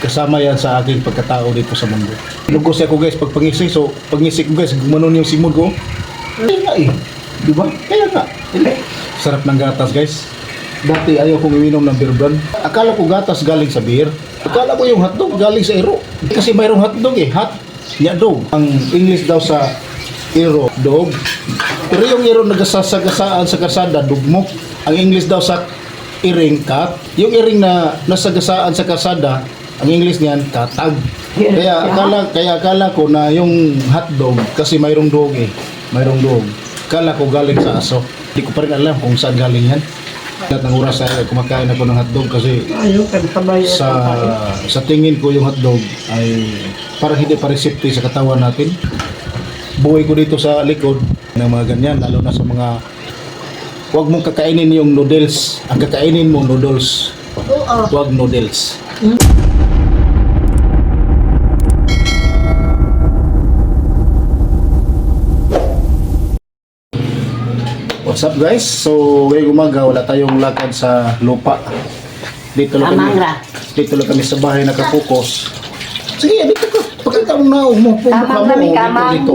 kasama yan sa aking pagkatao dito sa mundo. Lugos ako guys pag pangising, so pangising ko guys, gumanon yung simod ko. Kaya nga eh, di ba? Kaya nga. Sarap ng gatas guys. Dati ayaw kong uminom ng beer brand. Akala ko gatas galing sa beer. Akala ko yung hotdog galing sa ero. Kasi mayroong hotdog eh, hot niya dog. Ang English daw sa ero, dog. Pero yung ero nagasasagasaan sa kasada, dugmo. Ang English daw sa iring, cat. Yung iring na nasagasaan sa kasada, ang English niyan, katag. Kaya akala ko na yung hotdog, kasi mayroong dog eh. Mayroong dog. Akala ko galing sa aso. Hindi ko pa rin alam kung saan galing yan. Lahat ng oras ay kumakain ako ng hotdog kasi sa tingin ko yung hotdog ay parang hindi pa resepte sa katawan natin. Buhay ko dito sa likod ng mga ganyan, lalo na sa mga huwag mong kakainin yung noodles. Ang kakainin mo noodles. Huwag noodles. What's up guys? So ngayong umaga wala tayong lakad sa lupa. Dito lang kami sa bahay nakapokus. Sige, dito ka. Pagkita mo na umupo mo dito.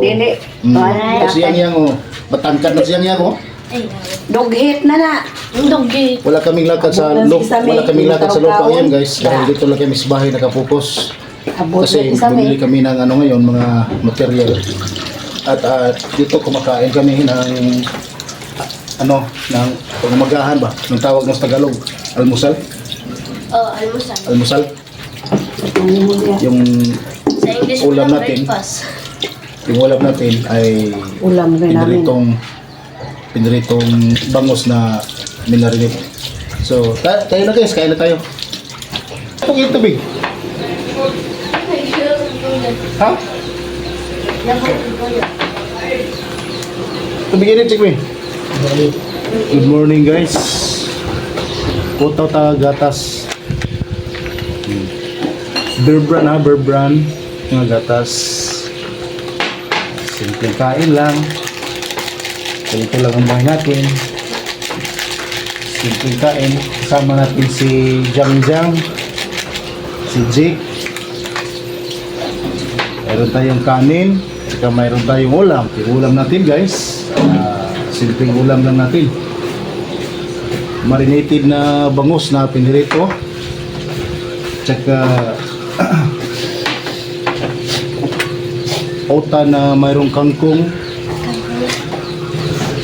Kasi yang batangkad na siyang yang Dog-hit na. Dog-hit. Wala kaming lakad sa lupa. Wala kaming lakad sa lupa ngayon guys. Dahil dito lang kami sa bahay nakapokus. Kasi bumili kami ng ngayon mga material. At dito kumakain kami ng ng pangumagahan ba? Ng tawag ng Tagalog, almusal? Almusal. Almusal? Yung Sa English ulam mo natin, breakfast. yung ulam natin ay Ulam rin namin. piniritong bangus na minarinate. So, tayo na guys, kain na tayo. Itong yung tubig. Ha? Tubig init, check me. Good morning guys. Putaw ta gatas. Beer brand yung gatas. Simple kain lang. Ito lang ang bahay natin. Simple kain. Kasama natin si Jang, si Jake. Mayroon tayong kanin. Saka mayroon tayong ulam. Yung ulam natin guys, simpleng ulam lang natin. Marinated na bangus na pinirito. Tsaka ota na mayroong kangkong,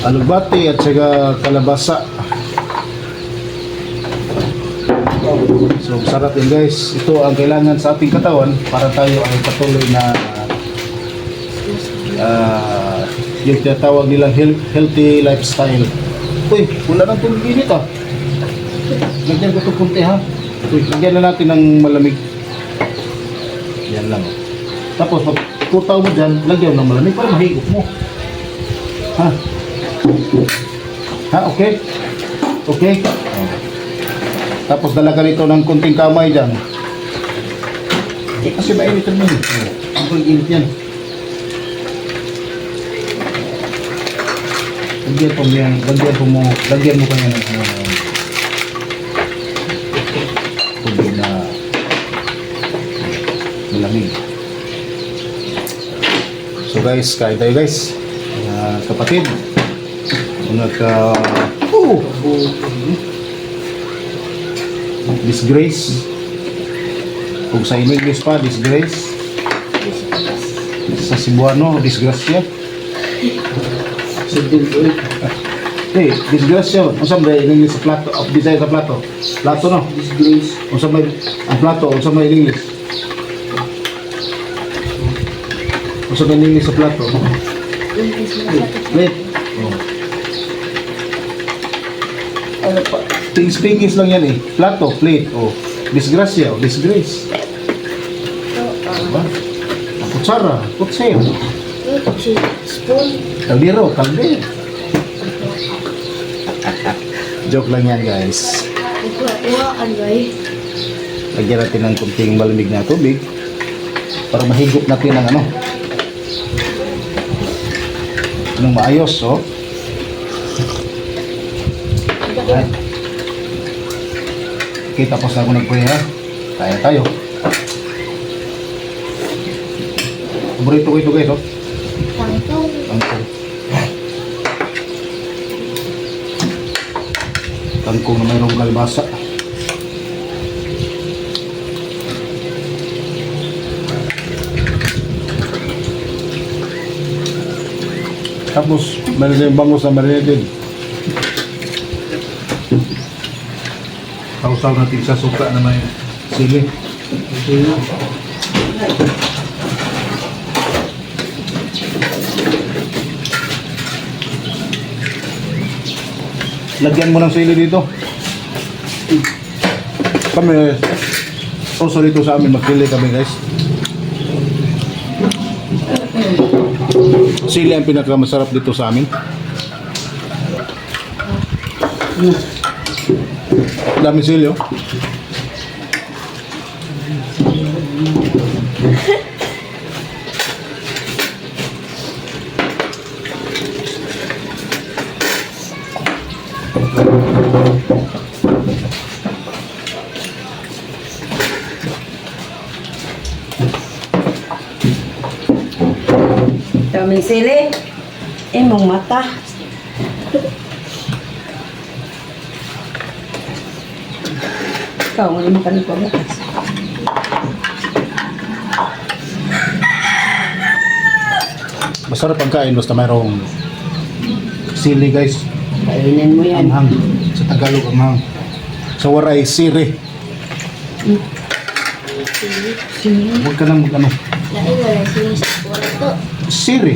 alugbati at saka kalabasa. So sarap yun guys. Ito ang kailangan sa ating katawan para tayo ay patuloy na yung tinatawag nilang healthy lifestyle. Uy, wala nang tubig init ah. Lagyan ko ito punti ha. Uy, lagyan na natin ng malamig. Yan lang. Tapos pag tutaw mo dyan, lagyan ng malamig para mahigop mo. Ha? Ha, okay? Okay? Tapos dala ka nito ng kunting kamay dyan. Kasi mainit rin yun. Ang init yan. Lagyan mo kanya ng tubig na malamig. So guys, kain tayo guys. Kapatid, mga disgrace. Kung sa English pa, disgrace. Sa Cebuano, disgrasya. Hey, disgrasya. Unsa ba English sa plato? Bisaya sa plato. Plato no? Disgrace. Unsa ba ang plato? Unsa ba English? Unsa ba English sa plato? Wait. Ano pa? Things lang yan eh. Plato, plate. Disgrasya, disgrace. Diba? Kutsara, kutsero. Spoon. Kaldero. Joke lang yan guys. Lagyan natin ng kunting malamig na tubig para mahigop natin ng maayos. Okay, tapos na ako nag-pray ha. Kaya tayo. Paborito ko ito guys, oh. Tangtong. Kangkong. Kangkong na mayroong kalbasa. Tapos, meron din bangus na marinated. Sausaw natin sa suka na may sili. Lagyan mo ng sili dito. Kami, also dito sa amin, magpili kami guys. Sili ang pinakamasarap dito sa amin. Dami sili, oh. Daming sili. Imong mata. Ikaw, ano mo kanil ko bukas? Masarap ang kain basta mayroong sili guys. Kainin mo yan. Anghang. Sa Tagalog anghang. Sa waray, siri. Huwag ka lang mag-ano. Lain na lang sini sa wala to. Siri.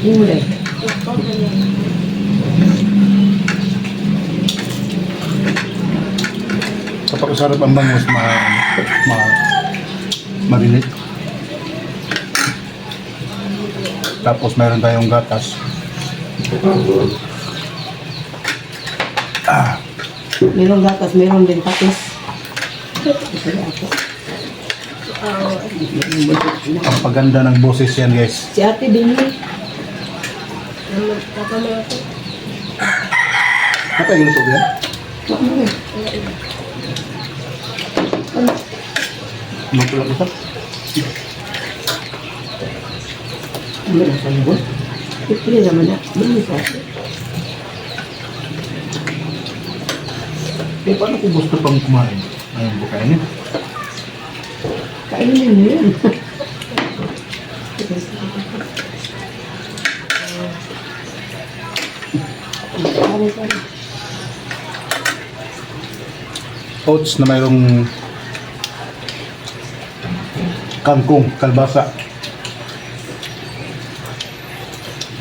Huli. Kapag sarap ang bangus, marilit. Tapos mayroon tayong gatas. Merong gatas, meron din patis. Isa na ako. Ang paganda ng boses yan guys. Si ate din yun. Papa mo ako. Apa yung luto yan? Luto lang ito. Ano na sa lubos? Ipili naman na. Bili sa ate. Eh, paano kung gusto pang kumain? Ayun, bukain niya. Kainin mo yun. Oats na mayroong kangkong, kalbasa.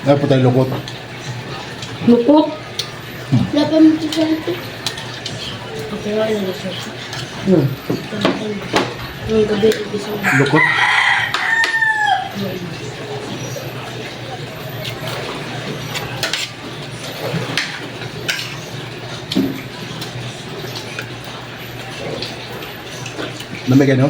Ngayon po tayo lukot. Lukot. Dapat mo ito sa ito. Okay, wala na siya. Ngayong gabi, ibig Lukot. Namigay no?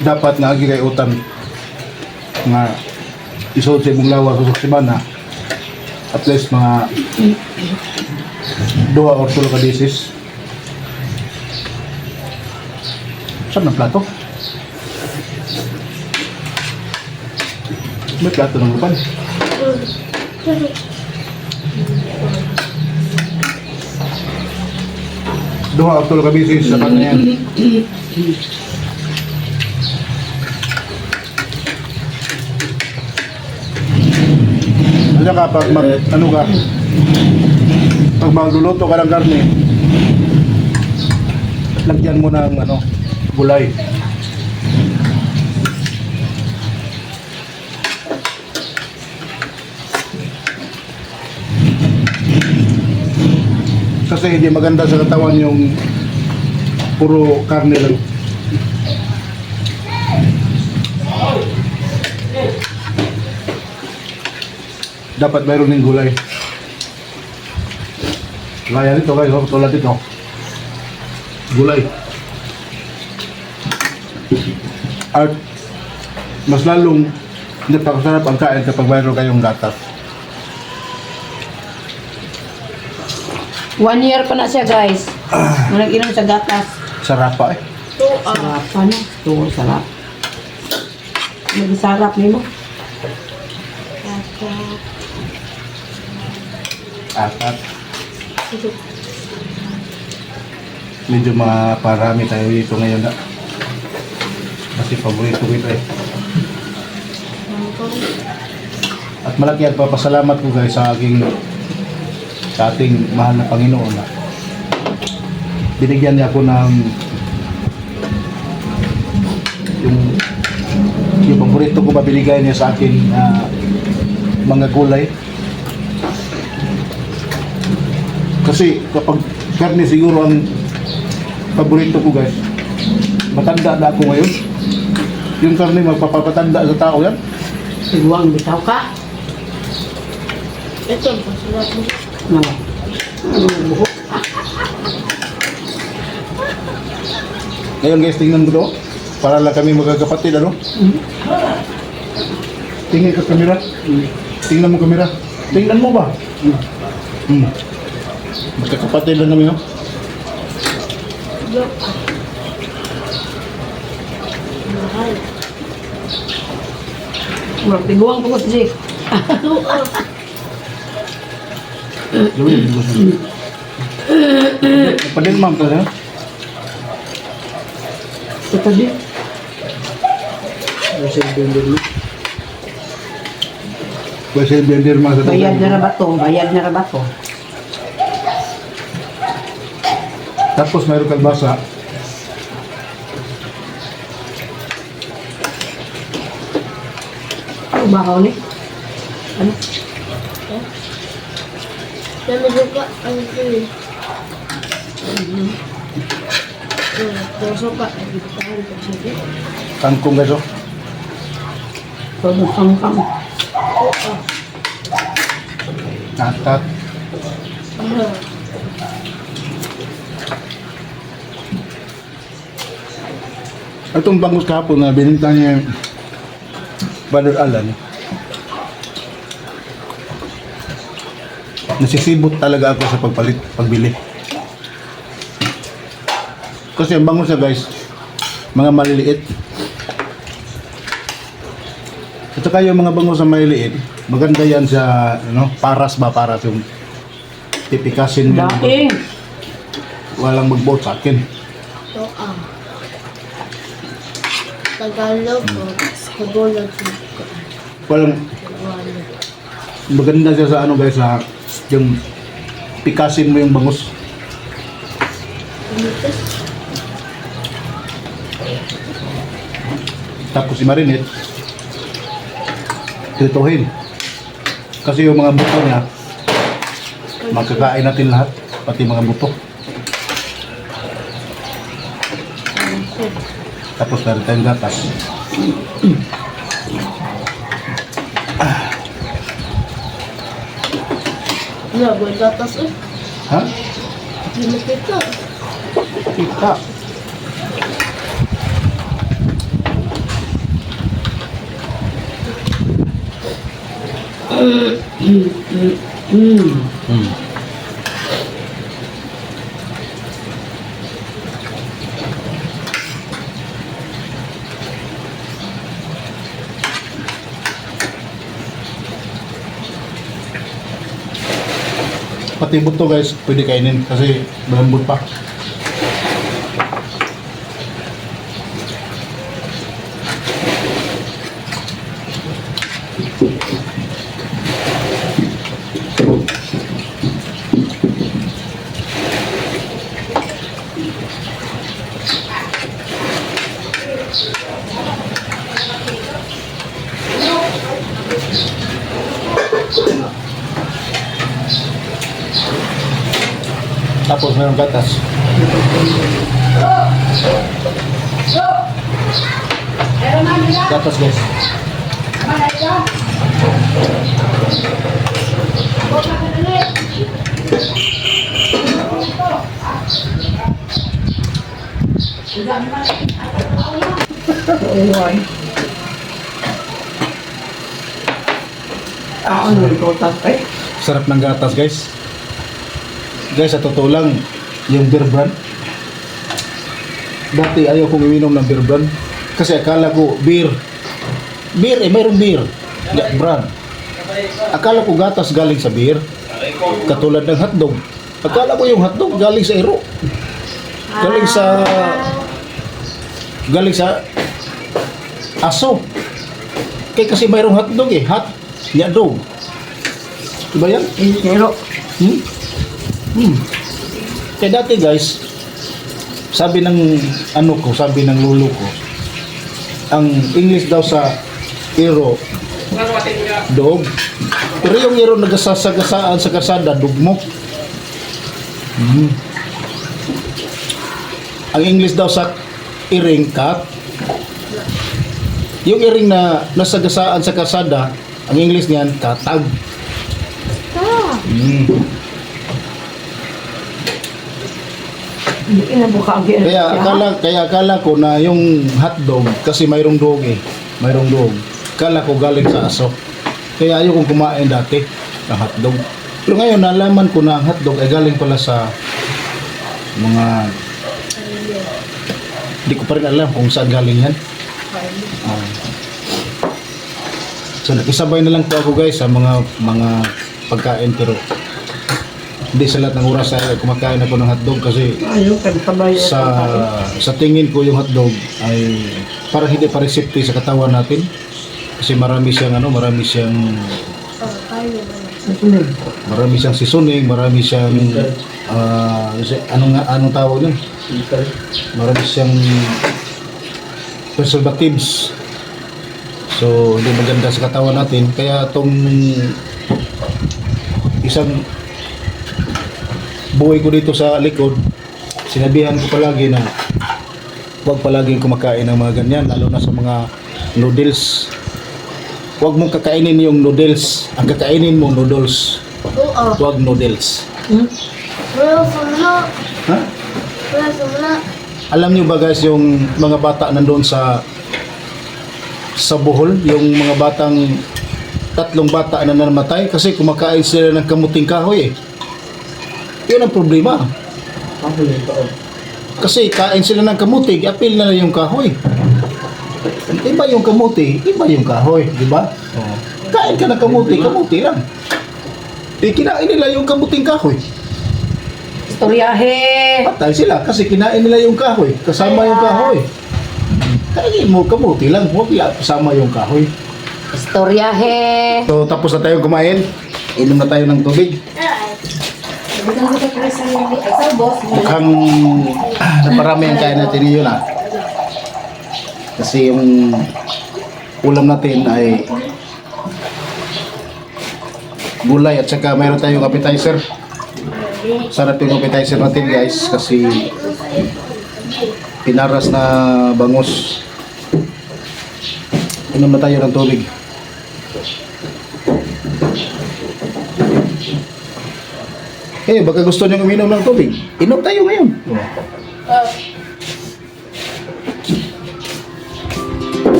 Dapat nga agi kay utan nga isod sa imong lawas sa semana at least mga 2 or 3 kadisis. Saan ang plato? May plato ng lupan. Duha o 3 kadisis sapat na yan. Ano ka pag ano ka pag magluluto ka ng karne lagyan mo ng ano gulay kasi hindi maganda sa katawan yung puro karne lang. dapat mayroon ng gulay. Gaya nito guys, oh, tulad ito. Gulay. At mas lalong napakasarap ang kain kapag mayroon kayong gatas. 1 year pa na siya, guys. Nag-inom sa gatas. Sarap pa eh. Sarap pa na. Ito, sarap. Nag-sarap nimo. At medyo maparami tayo dito ngayon na. Kasi paborito ko ito eh. At malaki ang papasalamat ko guys sa ating mahal na Panginoon na binigyan niya ako ng yung paborito ko mabiligay niya sa akin mga gulay. Kasi kapag karne siguro ang paborito ko guys, matanda na ako ngayon. Yung karne magpapatanda sa tao yan. Tiguang bitaw ka. Ito, masarap mo. Ano? Buhok. Ngayon guys, tingnan mo to. Para lang kami magkakapatid, ano? Tingnan ka kamera. Tingnan mo kamera. Tingnan mo ba? Magkakapatid lang kami, no? Mahal. Murag tiguang po si Jake. Gawin, padil ma'am to, ha? Sa tabi. Pwede blender mga sa Bayad na rabato. Bayad na rabato. Tapos mayroon kalbasa. Ano ba ka ulit? Ano? Nalagay ka, ang ito Puso ka, ay bitahan ka siya. Kangkong guys, oh. Todo sangkang. Natat. Itong bangus kahapon na bininta niya yung Brother Alan. Nasisibot talaga ako sa pagbili. Kasi ang bangus niya guys, mga maliliit. At saka yung mga bangus na maliliit, maganda yan sa, paras yung tipikasin mo. Dating. Walang mag-vote sa akin. Ito Tagalog o Tagalog. Walang, maganda siya sa guys, sa yung pikasin mo yung bangus. Tapos i-marinate. Trituhin. Kasi yung mga buto niya, magkakain natin lahat, pati mga buto. Tapos meron tayong gatas. Buhay gatas eh. Ha? Hindi kita. Kita. Pati buto guys, pwede kainin kasi malambot pa. Tapos mayroong gatas. Gatas guys. Ewan. Ano yung total eh? Sarap ng gatas guys. Guys, sa totoo lang, yung beer brand. Dati ayaw kong uminom ng beer brand. Kasi akala ko beer. Beer mayroong beer. Brand. Akala ko gatas galing sa beer. Katulad ng hotdog. Akala ko yung hotdog galing sa ero. Galing sa aso. Kaya kasi mayroong hotdog eh. Hot. Ya dog. Diba yan? Pero, Kaya dati guys, sabi ng sabi ng lolo ko, ang English daw sa ero, dog. Pero yung ero nagasasagasaan sa kasada, dugmok. Ang English daw sa iring, cat. Yung iring na nasagasaan sa kasada, ang English niyan, katag. hindi inabuka ang gano'n. Kaya akala ko na yung hotdog, kasi mayroong dog eh. Mayroong dog. Akala ko galing sa aso. Kaya ayaw kong kumain dati ng hotdog. Pero ngayon nalaman ko na ang hotdog ay galing pala sa mga hindi ko pa rin alam kung saan galing yan. So nakisabay na lang po ako guys sa mga pagkain, pero hindi sa lahat ng oras ay kumakain ako ng hotdog kasi Ayaw, kabay. sa tingin ko yung hotdog ay parang hindi pa resepte sa katawan natin kasi marami siyang marami siyang seasoning, marami siyang anong tawag nun? Marami siyang preservatives. So hindi maganda sa katawan natin, kaya tong isang buhay ko dito sa likod, sinabihan ko palagi na huwag palaging kumakain ng mga ganyan, lalo na sa mga noodles. Huwag mong kakainin yung noodles, ang kakainin mo noodles, Oo. huwag noodles. Wala sa muna. Ha? Wala sa muna. Alam niyo ba guys, yung mga bata nandoon sa Bohol, yung mga batang 3 bata na namatay kasi kumakain sila ng kamuting kahoy eh. Yun ang problema. Kasi kain sila ng kamuti, apil na yung kahoy. Iba yung kamuti, iba yung kahoy, di ba? Kain ka ng kamuti, kamuti lang. Kinain nila yung kamuting kahoy. Istoryahe. Patay sila kasi kinain nila yung kahoy, kasama yung kahoy. Kain mo kamuti lang, huwag kasama yung kahoy. Istoryahe. So tapos na tayong kumain, inom na tayo ng tubig. Mukhang naparami ang kain natin ngayon ah. Kasi yung ulam natin ay gulay at saka mayroon tayong appetizer. Sarap yung appetizer natin guys kasi pinaras na bangus. Inom na tayo ng tubig. Baka gusto nyo uminom ng tubig. Inom tayo ngayon.